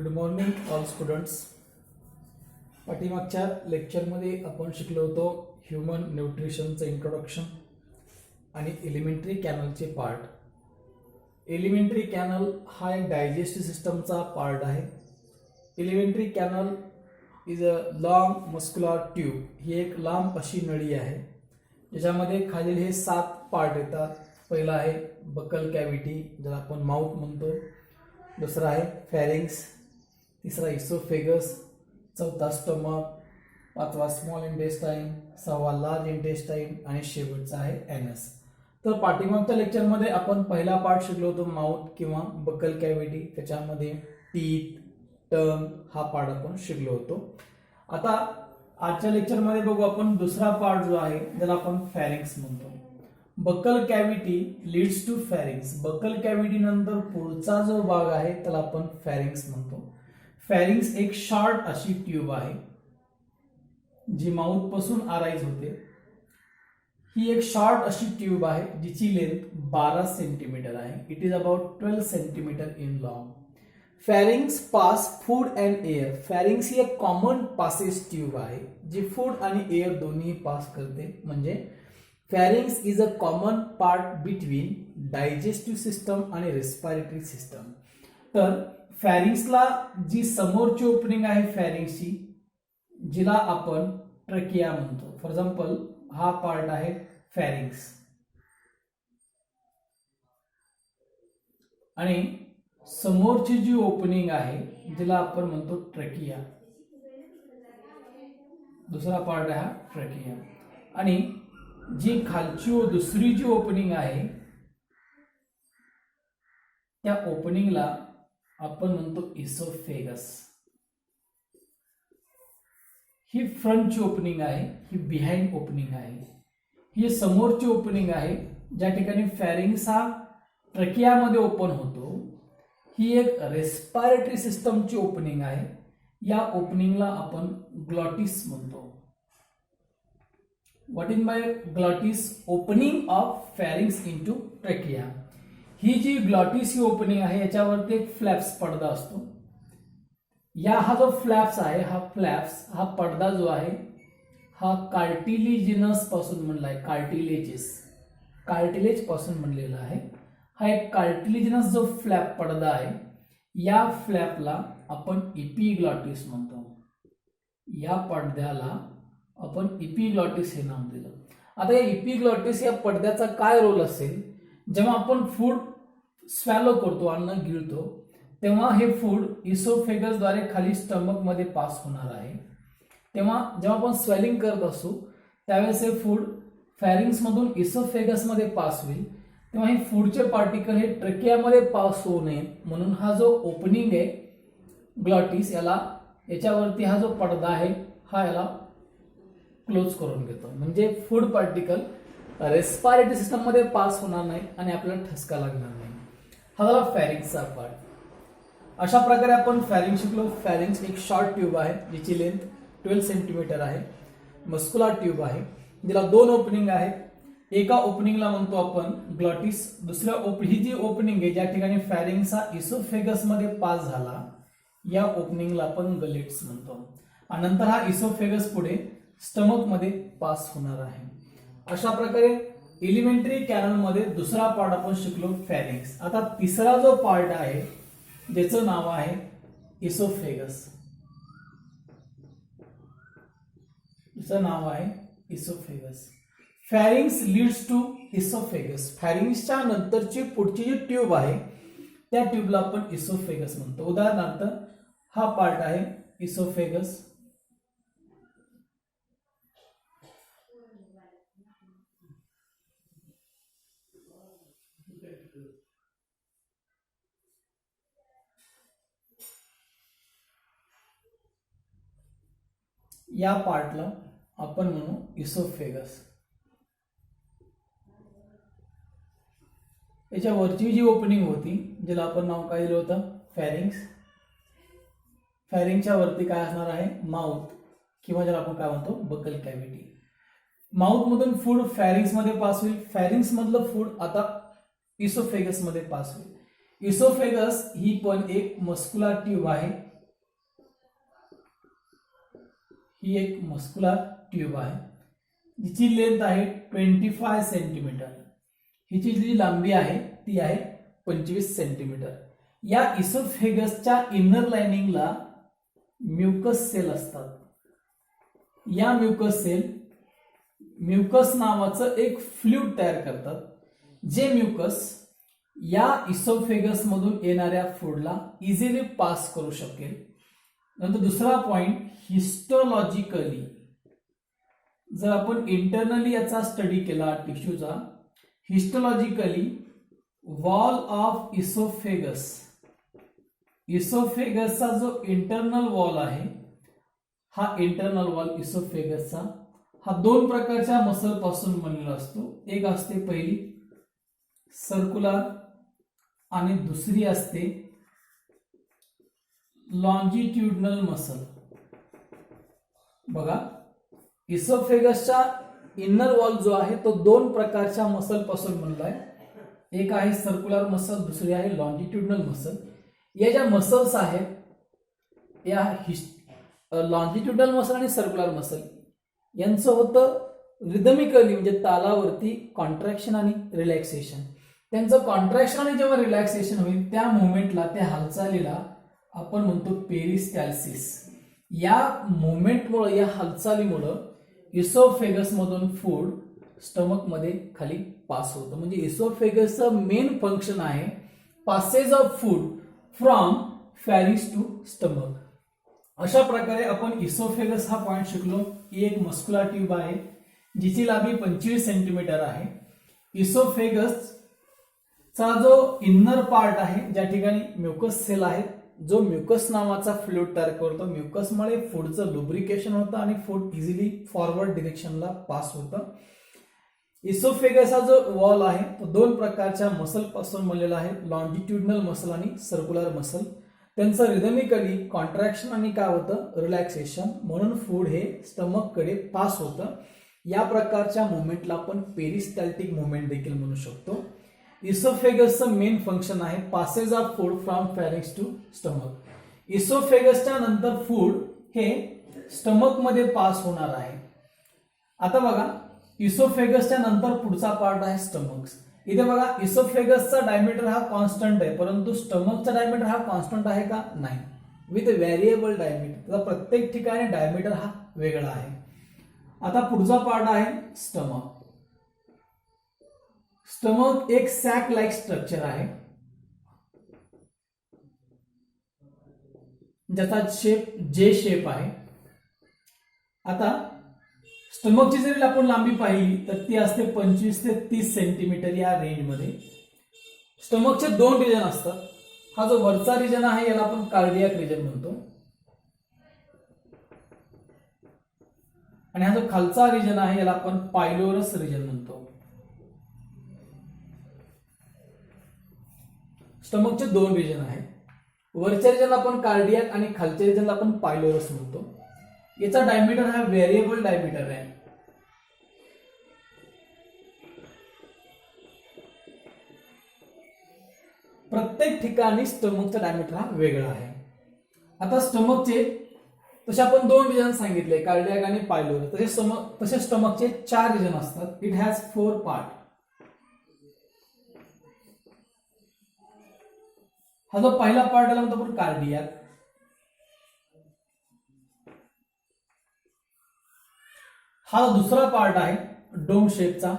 Good morning all students. पाठीमागच्या लेक्चरमध्ये आपण शिकलो होतो ह्युमन न्यूट्रिशनचं इंट्रोडक्शन आणि एलिमेंटरी कॅनलचे पार्ट. एलिमेंटरी कॅनल हा एक डायजेस्टिव्ह सिस्टमचा पार्ट आहे. Elementary canal is a long muscular tube. ही एक लांब अशी नळी आहे ज्याच्यामध्ये खालील हे 7 पार्ट येतात. पहिला आहे बकल कॅव्हिटी, ज्याला आपण माउथ म्हणतो. दुसरा आहे फॅरिंग्स, तिसरा इसोफेगस, चौथा स्टमक, पाचवा स्मॉल इंटेस्टाईन, सहावा लार्ज इंटेस्टाईन आणि शेवटचा आहे एनस. तर पाठीमागच्या लेक्चरमध्ये आपण पहिला पार्ट शिकलो होतो माउथ किंवा बकल कॅव्हिटी. त्याच्यामध्ये टीथ, टंग हा पार्ट आपण शिकलो होतो. आता आजच्या लेक्चरमध्ये बघू आपण दुसरा पार्ट जो आहे ज्याला आपण फॅरिंग्स म्हणतो. Buccal cavity leads to pharynx. Buccal cavity नंतर पुढचा जो भाग आहे त्याला आपण फॅरिंग्स म्हणतो. फॅरिंग्स एक शॉर्ट अशी ट्यूब आहे जी माउथ पासून अराइज होते. ही एक शॉर्ट अशी ट्यूब आहे जिची लेंथ 12 सेंटीमीटर आहे. It is about 12 centimetre in long. Pharynx pass food and air. Pharynx ही एक कॉमन पासेज ट्यूब आहे जी फूड आणि एअर दोन्ही पास करते. म्हणजे pharynx is a common part between digestive system आणि रेस्पिरेटरी सिस्टम. तर फॅरिंग्सला जी समोरची ओपनिंग आहे फॅरिंग्सची, जिला आपण ट्रकिया म्हणतो. फॉर एक्झाम्पल हा पार्ट आहे फॅरिंग्स आणि समोरची जी ओपनिंग आहे जिला आपण म्हणतो ट्रकिया. दुसरा पार्ट आहे हा ट्रकिया. आणि जी खालची दुसरी जी ओपनिंग आहे त्या ओपनिंगला आपण म्हणतो इसोफेगस. ही फ्रंटची ओपनिंग आहे, ही बिहाइंड ओपनिंग आहे. ही समोरची ओपनिंग आहे ज्या ठिकाणी फॅरिंग्स हा ट्रकियामध्ये ओपन होतो. ही एक रेस्पिरेटरी सिस्टमची ओपनिंग आहे. या ओपनिंगला आपण ग्लॉटिस म्हणतो. What in by glottis? Opening of pharynx into trachea. ही जी ग्लॉटिस ही ओपनिंग आहे याच्यावरती एक फ्लॅप्स पडदा असतो. हा जो फ्लॅप्स आहे हा पडदा जो आहे हा कार्टिलिजिनस पासून बनलाय. कार्टिलेज पासून बनलेला आहे. हा एक कार्टिलिजिनस जो फ्लॅप पडदा आहे या फ्लॅपला आपण इपिग्लॉटिस म्हणतो. या पडद्याला आपण इपिग्लॉटिस हे नाव दिलं. आता या इपिग्लॉटिस या पडद्याचा काय रोल असेल? जेव्हा आपण फूड स्वॅलो करतो, अन्न गिळतो, तेव्हा हे फूड इसोफेगसद्वारे खाली स्टमक मध्ये पास होणार आहे. जेव्हा आपण स्वेलिंग करत असू त्यावेळेस हे फूड फॅरिंग्स मधून इसोफेगस मध्ये पास होईल. तेव्हा हे फूडचे पार्टिकल हे ट्रकियामध्ये पास होऊ नये म्हणून हा जो ओपनिंग आहे ग्लॉटिस याच्यावरती हा जो पडदा आहे हा याला क्लोज करून घेतो. म्हणजे फूड पार्टिकल रेस्पिरेटरी सिस्टम मध्ये पास होणार नाही आणि आपल्याला ठसका लागणार नाही. हा झाला फॅरिंग्सचा पार्ट. अशा प्रकारे आपण फॅरिंग्स शिकलो. फॅरिंग्स एक शॉर्ट ट्यूब आहे जिची लेंथ 12 सेंटीमीटर आहे. मस्क्युलर ट्यूब आहे जिला 2 ओपनिंग आहेत. एका ओपनिंगला म्हणतो आपण ग्लॉटिस. ही जी ओपनिंग आहे ज्या ठिकाणी फॅरिंग्स हा इसोफेगस मध्ये पास झाला या ओपनिंगला आपण गलेट्स म्हणतो. आणि नंतर हा इसोफेगस पुढे स्टमक मध्ये पास होणार आहे. अशा प्रकारे एलिमेंटरी कॅनल मध्ये दुसरा पार्ट आपण शिकलो फॅरिंग्स. आता तिसरा जो पार्ट आहे ज्याचं नाव आहे इसोफेगस. तिचं नाव आहे oesophagus. Pharynx leads to oesophagus. फॅरिंग्सच्या नंतरची पुढची जी ट्यूब आहे त्या ट्यूबला आपण इसोफेगस म्हणतो. उदाहरणार्थ हा पार्ट आहे इसोफेगस. या पार्टला आपण म्हणू इसोफेगस. याच्या वरची जी ओपनिंग होती ज्याला आपण नाव काय दिलं होतं फॅरिंग्स. फॅरिंगच्या वरती काय असणार आहे माउथ किंवा ज्याला आपण काय म्हणतो बकल कॅव्हिटी. माउथ मधून फूड फॅरिंग्स मध्ये पास होईल. फॅरिंग्स मधलं फूड आता इसोफेगस मध्ये पास होईल. इसोफेगस ही पण एक मस्क्युलर ट्यूब आहे ही एक मस्क्युलर ट्यूब आहे जिची लेंथ आहे 25 सेंटीमीटर. हिची जी लांबी आहे ती आहे 25 सेंटीमीटर. या इसोफेगसच्या इनर लाइनिंगला म्युकस सेल असतात. या म्युकस सेल म्युकस नावाचं एक फ्लुइड तयार करतात, जे म्युकस या इसोफेगस मधून येणाऱ्या फूडला इझिली पास करू शकेल. नंतर दुसरा पॉइंट, हिस्टोलॉजिकली जर आपण इंटरनली याचा स्टडी केला टिश्यूचा, हिस्टोलॉजिकली वॉल ऑफ इसोफेगस, इसोफेगसचा जो इंटरनल वॉल आहे, हा इंटरनल वॉल इसोफेगसचा हा दोन प्रकारच्या मसल पासून बनलेला असतो. एक असते पहिली सर्क्युलर आणि दुसरी असते लॉन्जिट्युडनल मसल. बघा, इसोफेगसचा इनर वॉल जो आहे तो दोन प्रकारच्या मसल पासून बनला आहे. एक आहे सर्क्युलर मसल, दुसरी आहे लॉन्जिट्युडनल मसल. या ज्या मसल्स आहेत या लॉन्जिट्युडनल मसल आणि सर्क्युलर मसल यांचं होतं रिदमिकली म्हणजे तालावरती कॉन्ट्रॅक्शन आणि रिलॅक्सेशन. त्यांचं कॉन्ट्रॅक्शन आणि जेव्हा रिलॅक्सेशन होईल त्या मुवमेंटला, त्या हालचालीला आपण म्हणतो पेरिस्टॅल्सिस. या मुवमेंटमुळे, या हालचालीमुळे इसोफेगस मधून फूड स्टमक मध्ये खाली पास होतं. म्हणजे इसोफेगसचं मेन फंक्शन आहे passage of food from pharynx to stomach. अशा प्रकारे आपण इसोफेगस हा पॉइंट शिकलो. ही एक मस्क्युलर ट्यूब आहे जिची लांबी 25 सेंटीमीटर आहे. इसोफेगस चा जो इनर पार्ट आहे, ज्या ठिकाणी म्युकस सेल आहेत, जो म्युकस नावाचा फ्लुइड तयार करतो. म्युकसमुळे फूडचं लुब्रिकेशन होतं आणि फूड इझिली फॉरवर्ड डिरेक्शनला पास होतं. इसोफेगस हा जो वॉल आहे तो दोन प्रकारच्या मसल पासून बनलेला आहे, लॉन्जिट्युडनल मसल आणि सर्क्युलर मसल. त्यांचं रिदमिकली कॉन्ट्रॅक्शन आणि काय होतं, रिलॅक्सेशन, म्हणून फूड हे स्टमक कडे पास होतं. या प्रकारच्या मुवमेंटला आपण पेरिस्टॅल्टिक मुवमेंट देखील म्हणू शकतो. इसोफेगसचं मेन फंक्शन आहे passage of food from pharynx to stomach. इसोफेगसच्या नंतर फूड हे स्टमक मध्ये पास होणार आहे. आता बघा, इसोफेगसच्या नंतर पुढचा पार्ट आहे स्टमक. इथे बघा, इसोफेगसचा डायमीटर हा कॉन्स्टंट आहे, परंतु स्टमकचा डायमीटर हा कॉन्स्टंट आहे का? नाही, विथ व्हेरिएबल डायमीटर. त्याचा प्रत्येक ठिकाणी डायमीटर हा वेगळा आहे. आता पुढचा पार्ट आहे स्टमक. स्टमक एक सॅक लाईक स्ट्रक्चर आहे ज्याचा शेप जे शेप आहे. आता स्टमकची जरी आपण लांबी पाहिली तर ती असते 25 ते 30 सेंटीमीटर या रेंजमध्ये. स्टमकचे दोन रिजन असतात. हा जो वरचा रिजन आहे याला आपण कार्डियाक रिजन म्हणतो, आणि हा जो खालचा रिजन आहे याला आपण पायलोरस रिजन म्हणतो. स्टमकचे दोन रिजन आहेत. वरच्या रिजनला आपण कार्डियाक आणि खालच्या रिजनला आपण पायलोरस म्हणतो. याचा डायमीटर हा व्हेरिएबल डायमीटर आहे. प्रत्येक ठिकाणी स्टमकचा डायमीटर हा वेगळा आहे. आता स्टमकचे तसे आपण दोन रिजन सांगितले, कार्डियाक आणि पायलोरस. तसे स्टमकचे 4 रिजन असतात. It has 4 part. हा जो पहिला पार्ट आहे म्हणतो आपण कार्डियाक. हा दुसरा पार्ट आहे डोम शेपचा,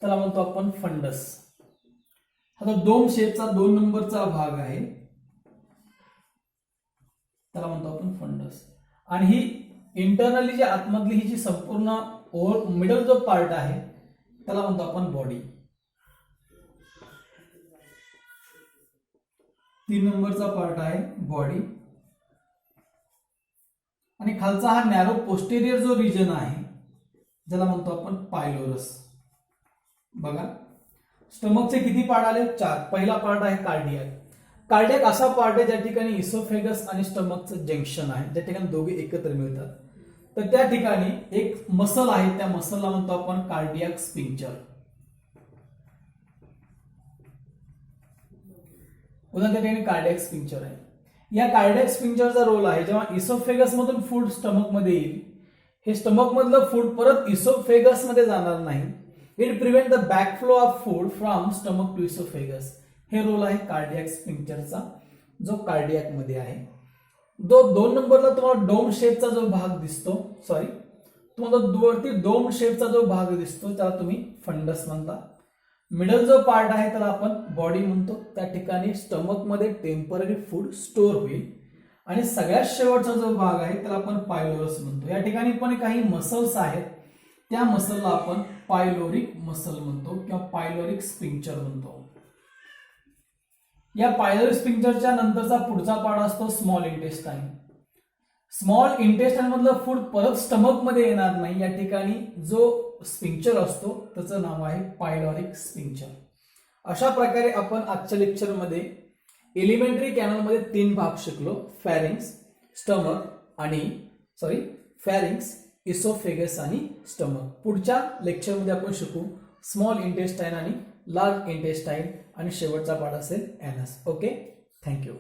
त्याला म्हणतो आपण फंडस. हा जो डोम शेपचा 2 नंबरचा भाग आहे त्याला म्हणतो आपण फंडस. आणि ही इंटरनली जी आतमधली ही जी संपूर्ण मिडल जो पार्ट आहे त्याला म्हणतो आपण बॉडी. 3 नंबरचा पार्ट आहे बॉडी. आणि खालचा हा नॅरो पोस्टेरियर जो रिजन आहे ज्याला म्हणतो आपण पायलोरस. बघा, स्टमकचे किती पार्ट आले? 4. पहिला पार्ट आहे कार्डियाक. कार्डियाक असा पार्ट आहे ज्या ठिकाणी इसोफेगस आणि स्टमकचं जंक्शन आहे, ज्या ठिकाणी दोघे एकत्र मिळतात. तर त्या ठिकाणी एक मसल आहे, त्या मसलला म्हणतो आपण कार्डियाक स्फिंक्टर. उदाहरण त्या ठिकाणी कार्डियाक स्फिंक्टर आहे. या कार्डियक स्फिंक्चरचा रोल आहे, जेव्हा इसोफेगस मधून फूड स्टमक मध्ये येईल, हे स्टमक मधलं फूड परत इसोफेगस मध्ये जाणार नाही. It prevent the backflow of food from stomach to oesophagus. हे रोल आहे कार्डियक स्फिंक्चरचा, जो कार्डियक मध्ये आहे. दोन नंबरला तुम्हाला डोम शेपचा जो भाग दिसतो, तुम्हाला वरती डोम शेपचा जो भाग दिसतो त्याला तुम्ही फंडस म्हणता. मिडल जो पार्ट आहे त्याला आपण बॉडी म्हणतो. त्या ठिकाणी स्टमक मध्ये टेम्पररी फूड स्टोअर होईल. आणि सगळ्यात शेवटचा जो भाग आहे त्याला आपण पायलोरस म्हणतो. या ठिकाणी पण काही मसल्स आहेत, त्या मसलला आपण पायलोरिक मसल म्हणतो किंवा पायलोरिक स्फिंक्चर म्हणतो. या पायलोरिक स्फिंक्चरच्या नंतरचा पुढचा पार्ट असतो स्मॉल इंटेस्टाईन. स्मॉल इंटेस्टाईन मधलं फूड परत स्टमक मध्ये येणार नाही. या ठिकाणी जो स्फिंक्चर असतो त्याचं नाव आहे पायलोरिक स्फिंक्चर. अशा प्रकारे आपण आजच्या लेक्चरमध्ये एलिमेंटरी कॅनल मध्ये 3 भाग शिकलो: फॅरिंग्स, फॅरिंग्स, इसोफेगस आणि स्टमक. पुढच्या लेक्चरमध्ये आपण शिकू स्मॉल इंटेस्टाईन आणि लार्ज इंटेस्टाईन आणि शेवटचा पार्ट असेल एनस. Okay, thank you.